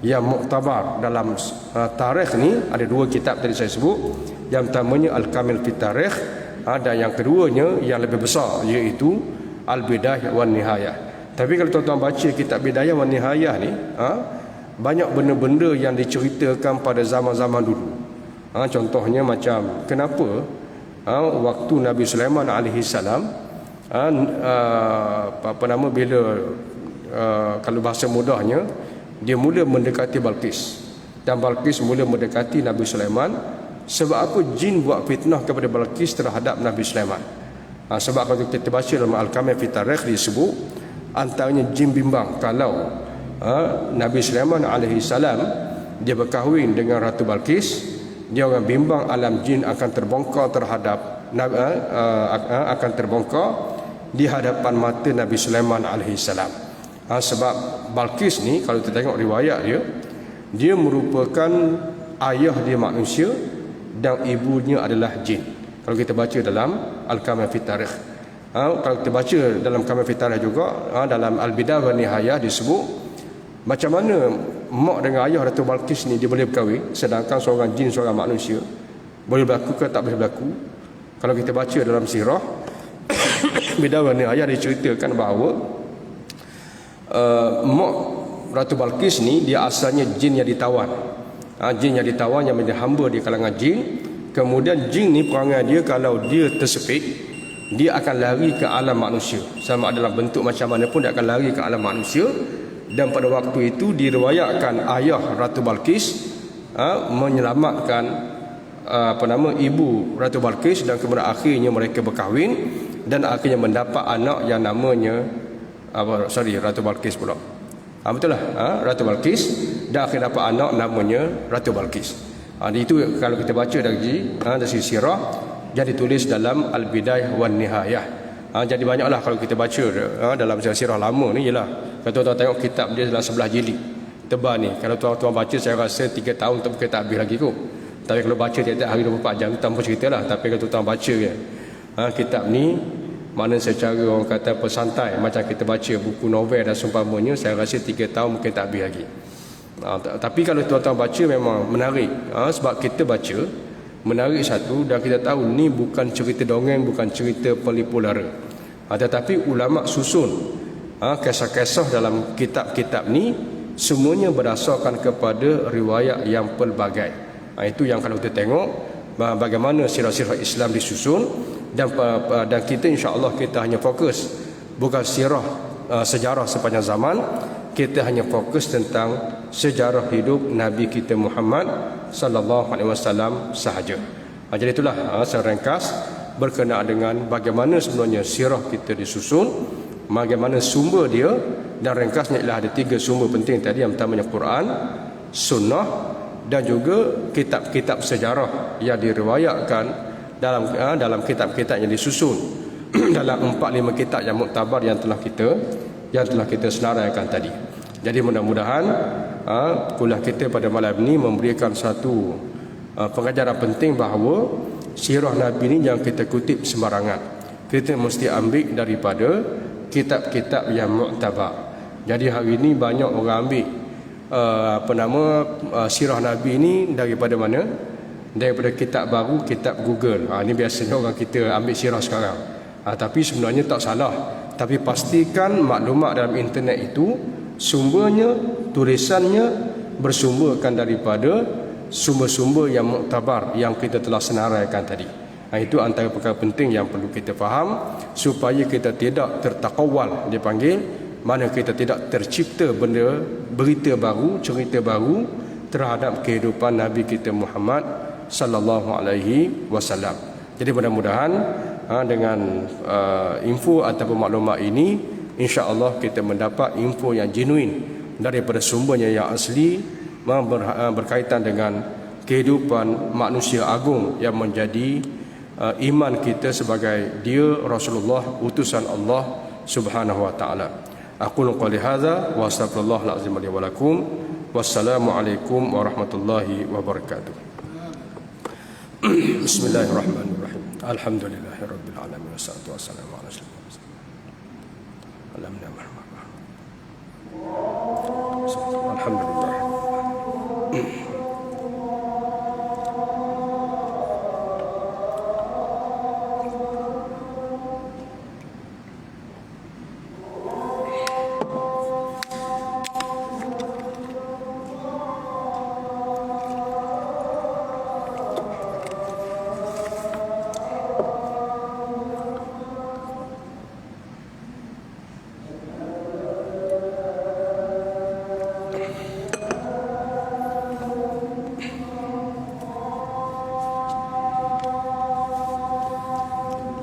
yang muktabar dalam tarikh ni ada dua kitab tadi saya sebut. Yang pertamanya Al-Kamil fi Tarikh, dan yang keduanya yang lebih besar iaitu Al-Bidayah wa Nihayah. Tapi kalau tuan-tuan baca kitab Bidayah wa Nihayah ni, banyak benda-benda yang diceritakan pada zaman-zaman dulu. Contohnya macam kenapa waktu Nabi Sulaiman alaihi salam bila kalau bahasa mudahnya dia mula mendekati Balqis, dan Balqis mula mendekati Nabi Sulaiman. Sebab apa jin buat fitnah kepada Balqis terhadap Nabi Sulaiman? Sebab kalau kita baca dalam Al-Kamil fi Tarikh disebut antaranya jin bimbang kalau Nabi Sulaiman alaihi salam dia berkahwin dengan Ratu Balqis, dia orang bimbang alam jin akan terbongkar terhadap akan terbongkar di hadapan mata Nabi Sulaiman alaihi salam. Sebab Balqis ni kalau kita tengok riwayat dia merupakan ayah dia manusia dan ibunya adalah jin. Kalau kita baca dalam Al-Kamil fi Tarikh, kalau kita baca dalam Kamil fi Tarikh juga, dalam Al-Bidayah wa Nihayah disebut macam mana mak dengan ayah Ratu Balqis ni dia boleh berkahwin, sedangkan seorang jin seorang manusia. Boleh berlaku ke tak boleh berlaku? Kalau kita baca dalam sirah Bidayah wa Nihayah diceritakan bahawa mak Ratu Balqis ni dia asalnya jin yang ditawan. Jin yang ditawan yang menjadi hamba di kalangan jin. Kemudian jin ni perangai dia kalau dia tersepit, dia akan lari ke alam manusia. Sama ada dalam bentuk macam mana pun dia akan lari ke alam manusia. Dan pada waktu itu diriwayatkan ayah Ratu Balqis menyelamatkan ibu Ratu Balqis, dan kemudian akhirnya mereka berkahwin dan akhirnya mendapat anak yang namanya Ratu Balqis pula. Betul lah, Ratu Balqis, dan akhirnya dapat anak namanya Ratu Balqis. Itu kalau kita baca dari sirah yang ditulis dalam Al-Bidayah wa Nihayah. Jadi banyaklah kalau kita baca dalam sirah lama ni, ialah kalau tuan-tuan tengok kitab dia dalam 11 jilid tebal ni. Kalau tuan-tuan baca saya rasa 3 tahun tak mungkin tak habis lagi kot. Tapi kalau baca tiap-tiap hari 24 jam tanpa cerita lah. Tapi kalau tuan-tuan baca kitab ni mana secara orang kata pesantai, macam kita baca buku novel dan seumpamanya, saya rasa 3 tahun mungkin tak habis lagi. Tapi kalau tuan-tuan baca memang menarik, sebab kita baca menarik satu, dan kita tahu ni bukan cerita dongeng, bukan cerita pelipu lara, tetapi ulama susun kisah-kisah dalam kitab-kitab ni semuanya berdasarkan kepada riwayat yang pelbagai. Itu yang kalau kita tengok bagaimana sirah-sirah Islam disusun, dan kita insya-Allah kita hanya fokus bukan sirah sejarah sepanjang zaman, kita hanya fokus tentang sejarah hidup Nabi kita Muhammad sallallahu alaihi wasallam sahaja. Jadi itulah seringkas berkenaan dengan bagaimana sebenarnya sirah kita disusun, bagaimana sumber dia, dan ringkasnya ialah ada 3 sumber penting tadi. Yang pertamanya Quran, Sunnah, dan juga kitab-kitab sejarah yang diriwayatkan dalam kitab-kitab yang disusun dalam 4-5 kitab yang muktabar yang telah kita senaraikan tadi. Jadi mudah-mudahan kuliah kita pada malam ini memberikan satu pengajaran penting bahawa sirah Nabi ini jangan kita kutip sembarangan. Kita mesti ambil daripada kitab-kitab yang muktabar. Jadi hari ini banyak orang ambil sirah Nabi ini daripada mana? Daripada kitab baru, kitab Google. Ini biasanya orang kita ambil sirah sekarang. Tapi sebenarnya tak salah. Tapi pastikan maklumat dalam internet itu sumbernya, tulisannya bersumberkan daripada sumber-sumber yang muktabar yang kita telah senaraikan tadi. Itu antara perkara penting yang perlu kita faham, supaya kita tidak tertakawal, dipanggil, mana kita tidak tercipta berita baru, cerita baru terhadap kehidupan Nabi kita Muhammad sallallahu alaihi wasallam. Jadi mudah-mudahan dengan info ataupun maklumat ini, insya-Allah kita mendapat info yang genuine daripada sumbernya yang asli, berkaitan dengan kehidupan manusia agung yang menjadi iman kita sebagai dia Rasulullah, utusan Allah Subhanahu wa taala. Aqulu qouli hadza wa astaghfirullahal azim li wa lakum. Wassalamu alaikum warahmatullahi wabarakatuh. Bismillahirrahmanirrahim. Alhamdulillahirabbil alamin wassalatu wassalamu ala rasulillah. Alhamdulillah.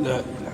La ilaha.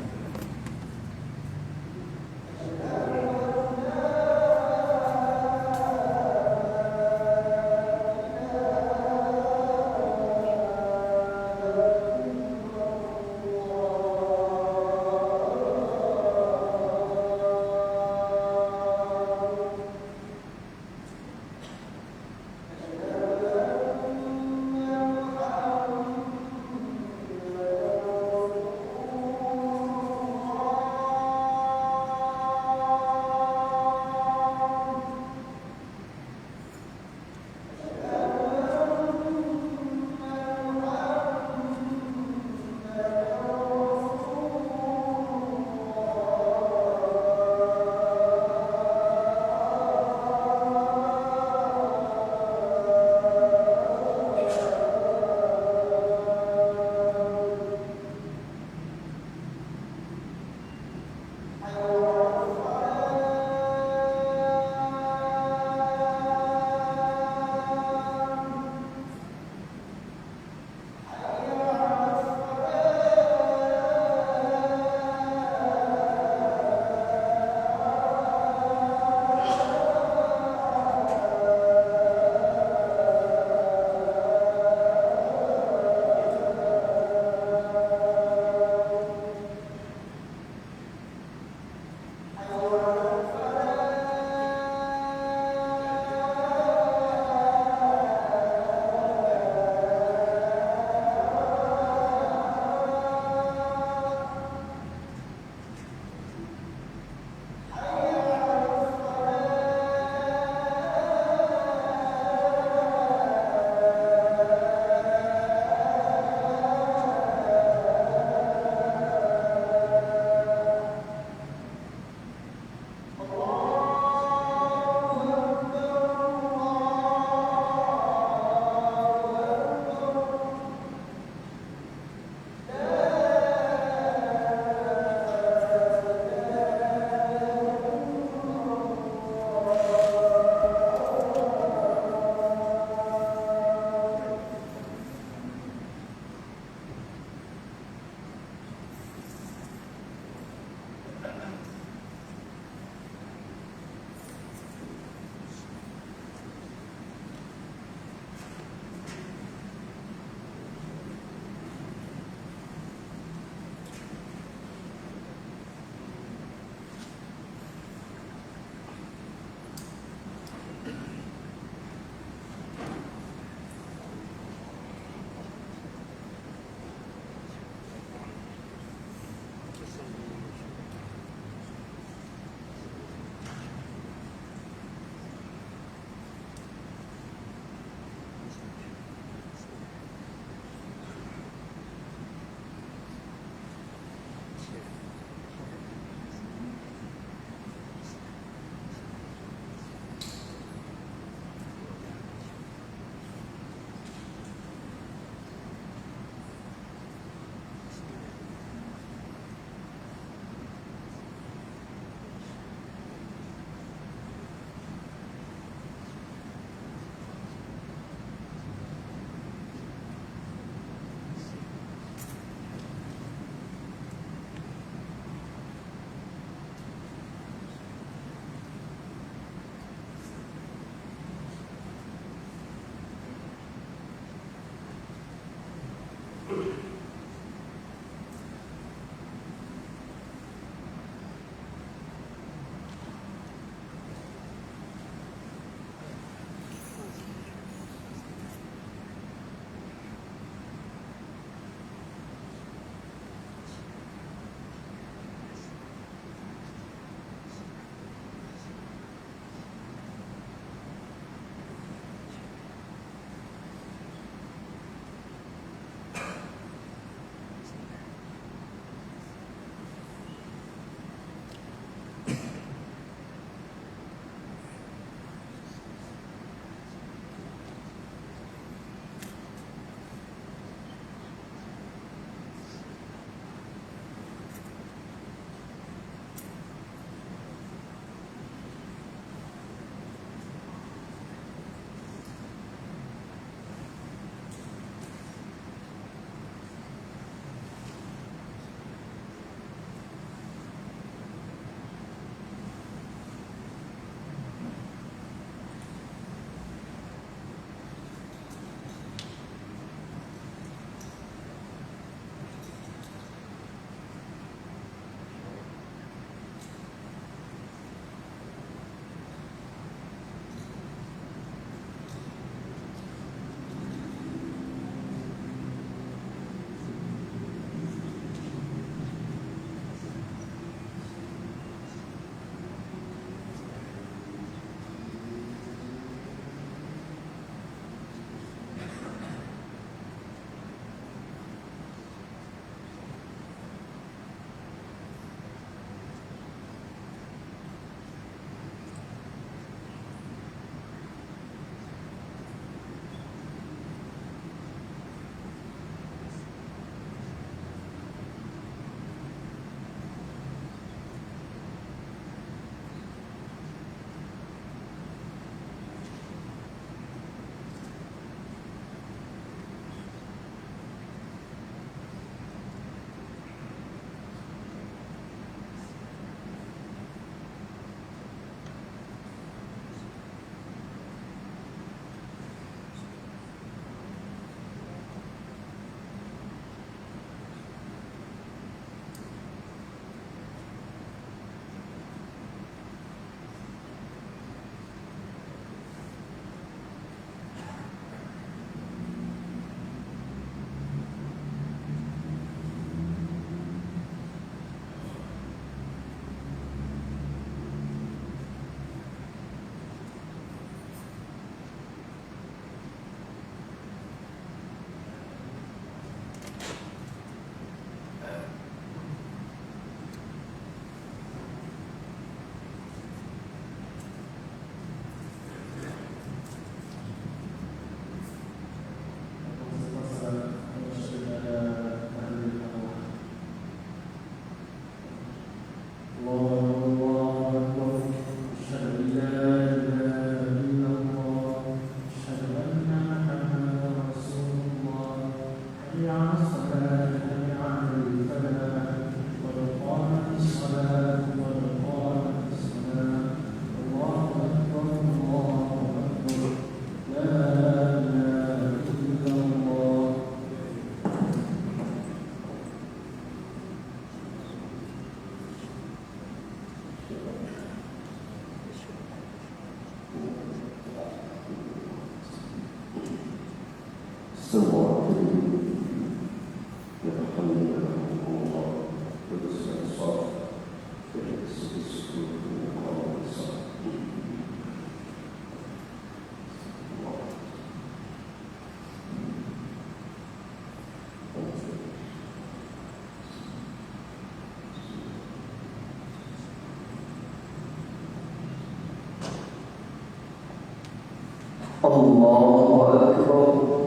Allahu Akbar.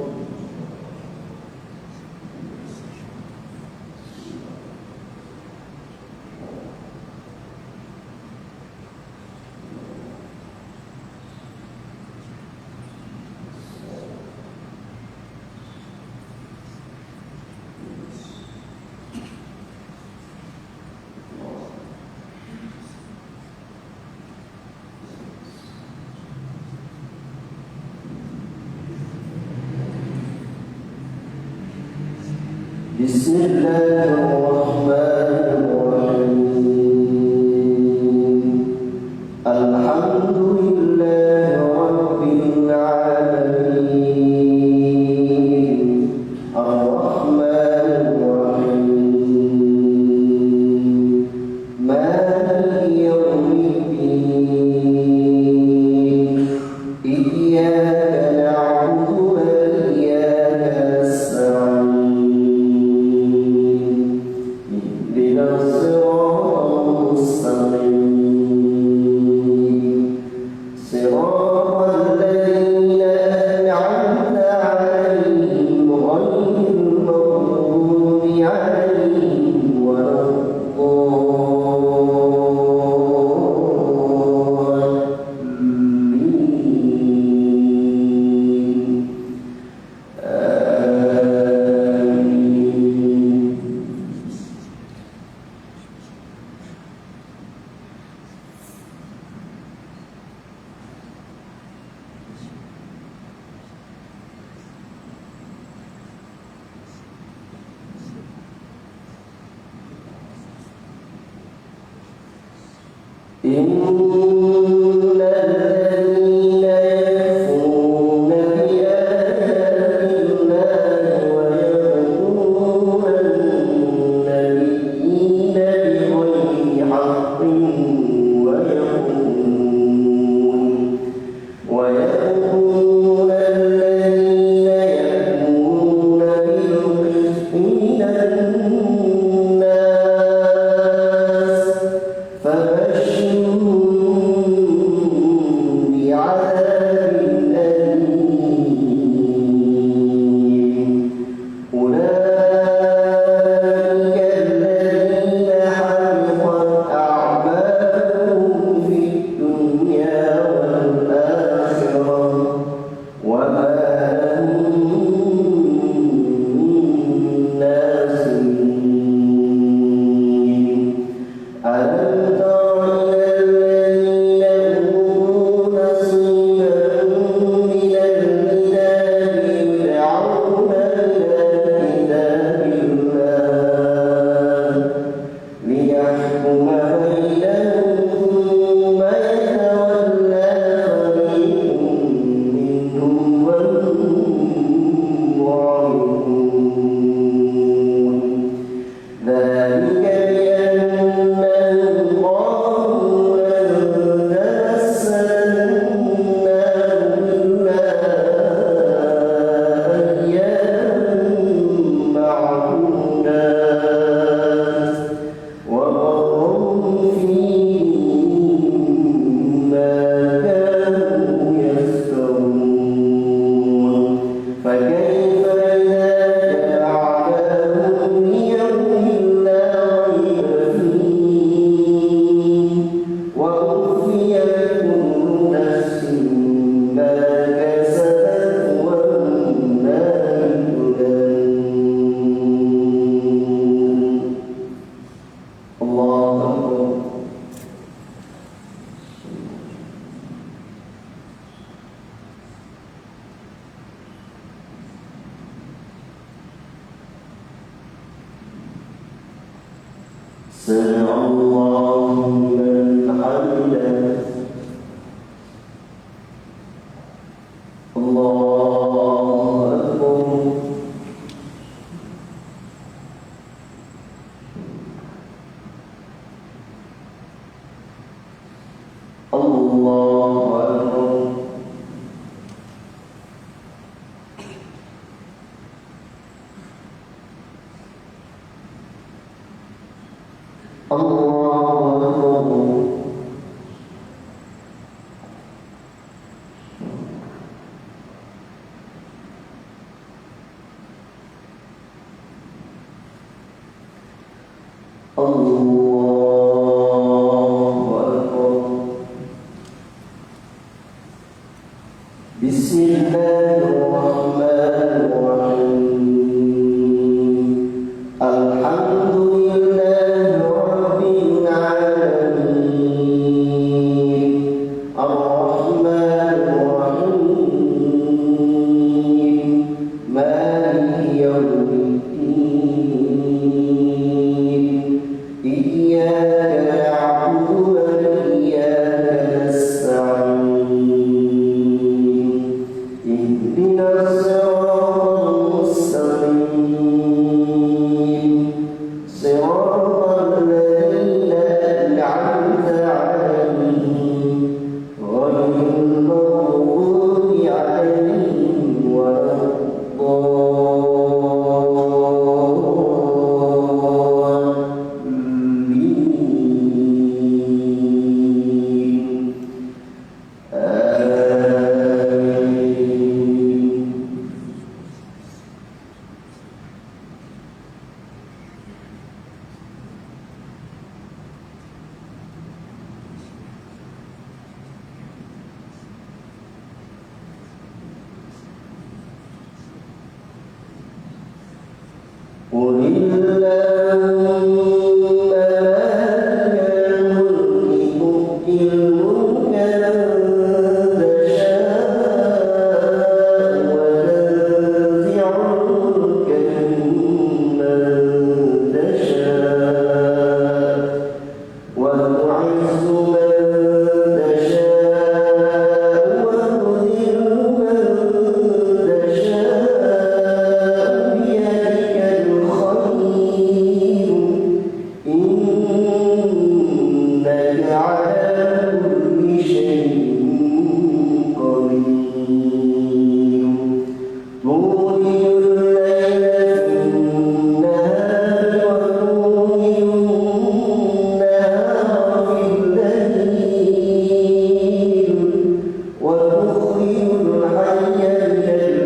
Bismillahirrahmanirrahim. Alhamdulillahi Rabbil alamin. Ar-Rahmanirrahim. Maliki yawmiddin. Iyyaka na'budu wa iyyaka nasta'in. فبشرهم سمع الله لمن حمده الله أكبر الله أكبر الله أكبر الله أكبر بسم الله الرحمن الرحيم الحمد لله رب العالمين الرحمن الرحيم مالك يوم الدين إياك نعبد وإياك نستعين اهدنا الصراط المستقيم صراط الذين أنعمت عليهم غير المغضوب عليهم ولا الضالين آمين قل اللهم مالك الملك تؤتي الملك من تشاء وتنزع الملك ممن تشاء وتعز من تشاء وتذل من تشاء بيدك الخير إنك على كل شيء قدير تولج الليل في النهار وتولج النهار في الليل وتخرج الحي من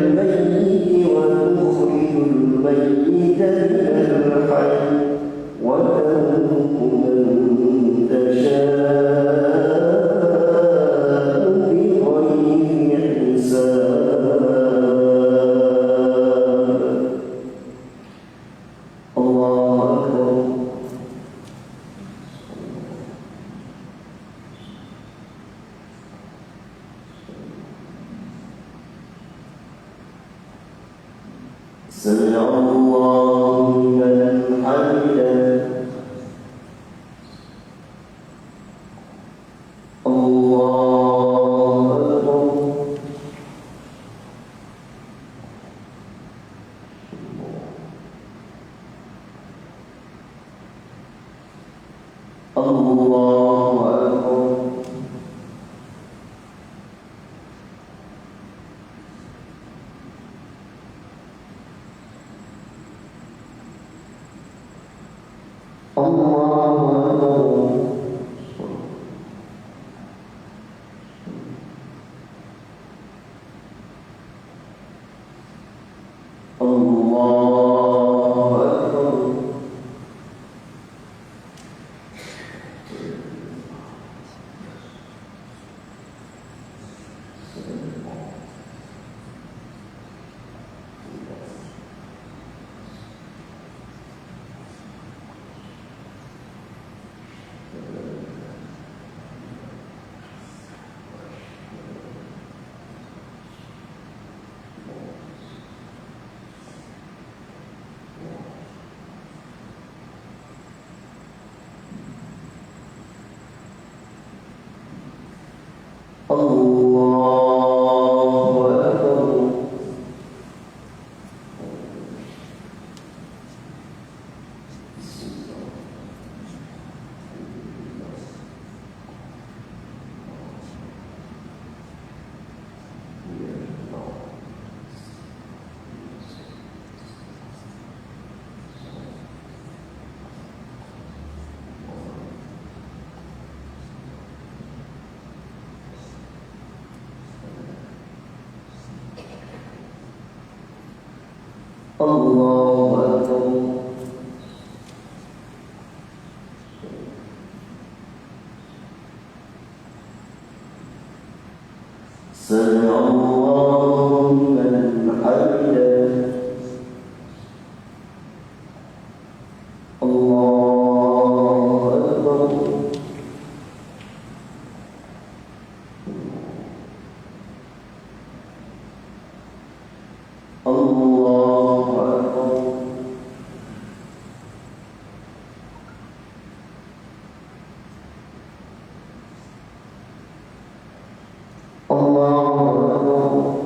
الميت وتخرج الميت من الحي وترزق من تشاء بغير حساب الله أكبر سمع الله لمن حمده الله أكبر الله أكبر الله أكبر الله أكبر سمع الله لمن حمده الله أكبر الله أكبر الله أكبر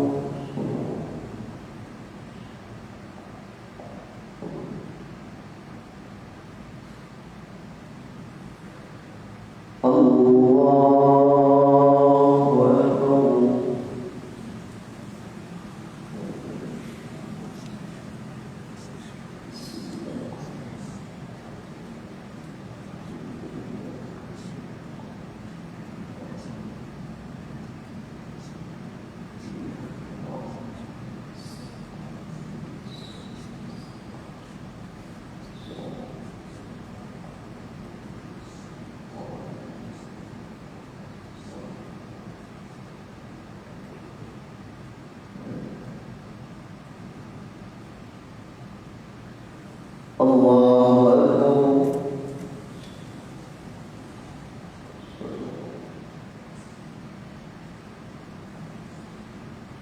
الله أكبر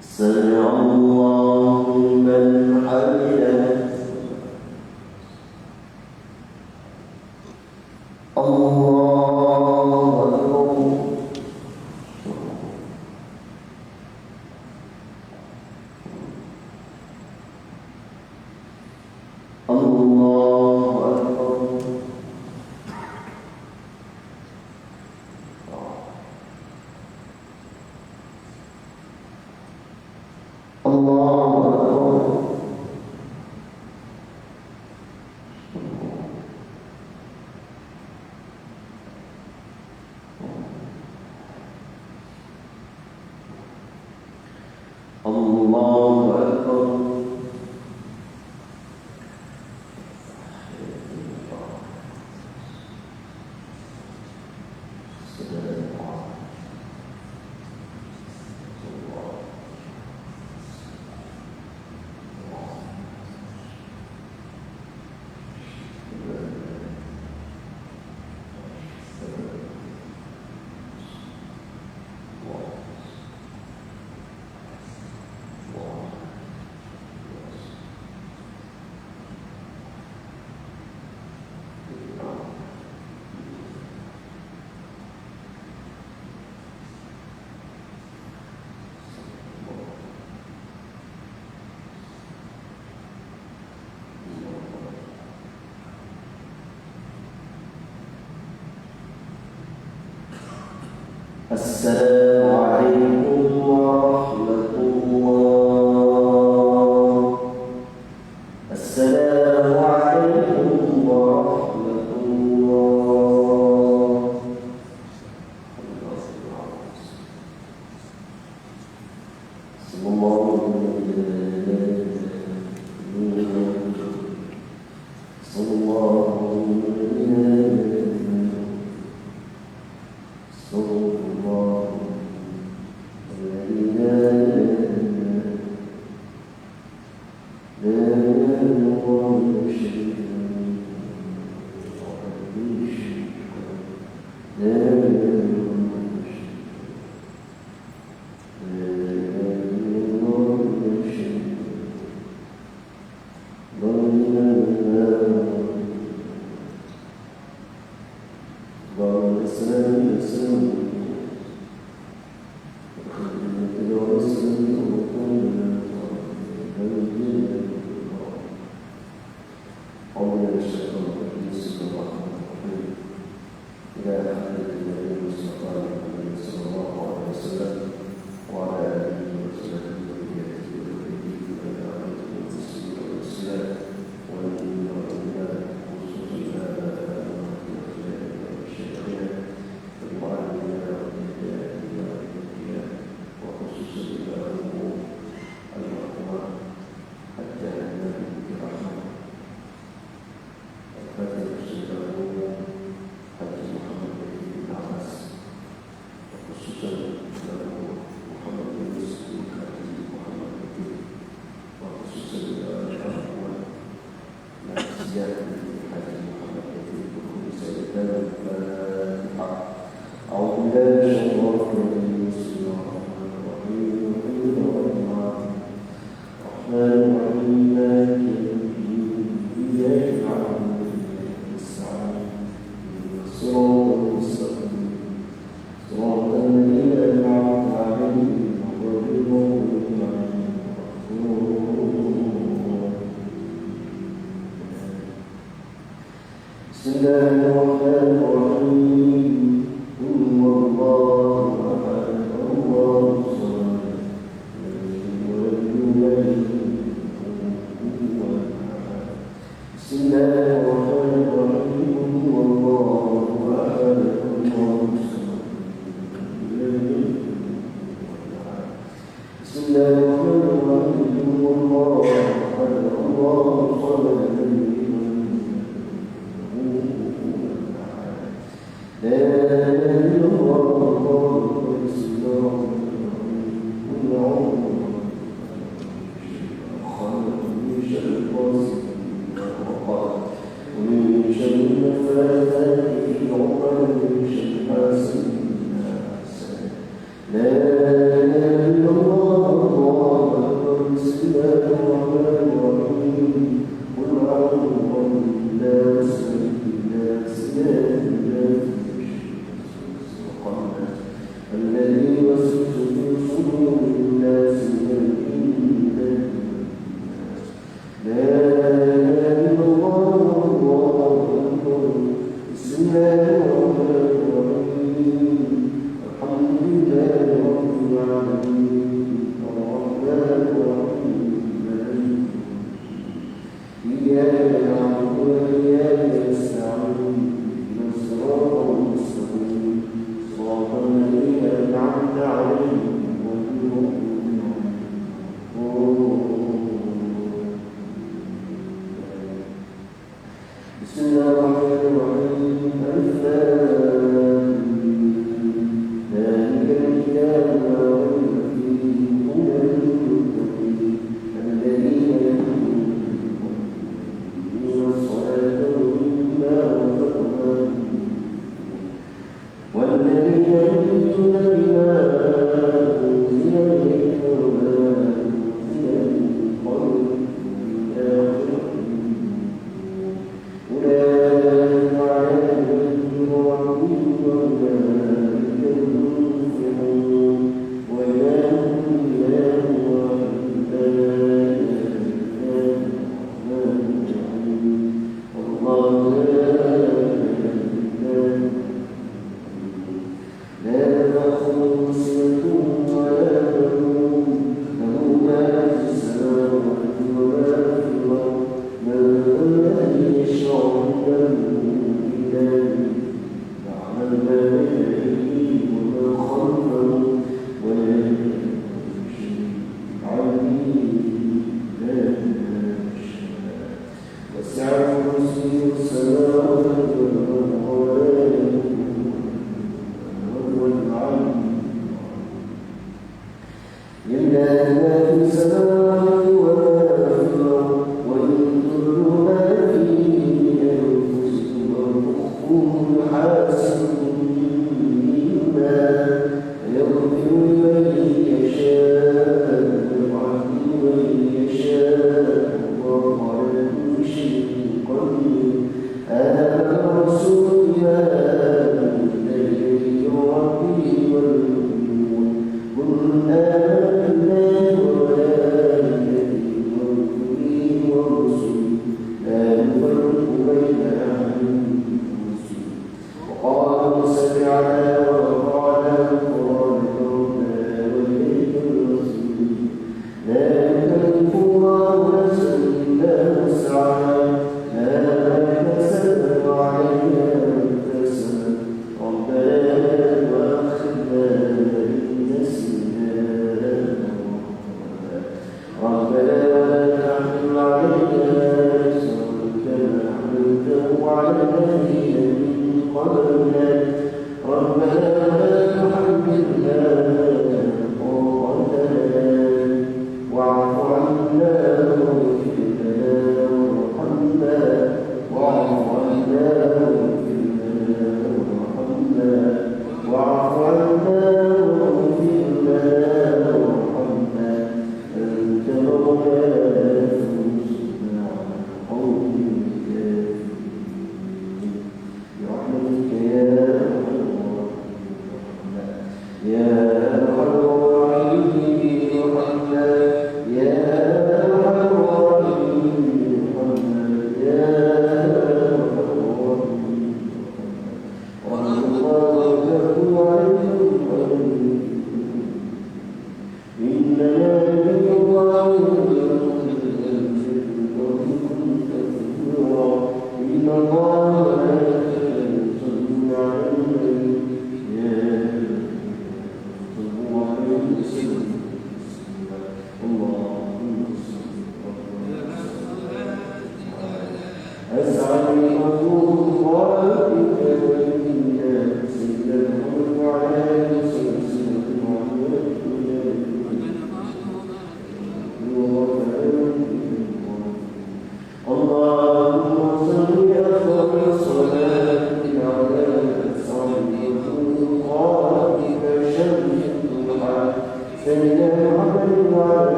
سمع الله لمن حمده الله أكبر الله أكبر الله أكبر الله أكبر السلام عليكم ورحمة الله السلام عليكم ورحمة الله صلى الله صلى الله وعلى الذين من قبلنا ربنا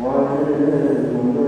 وعلى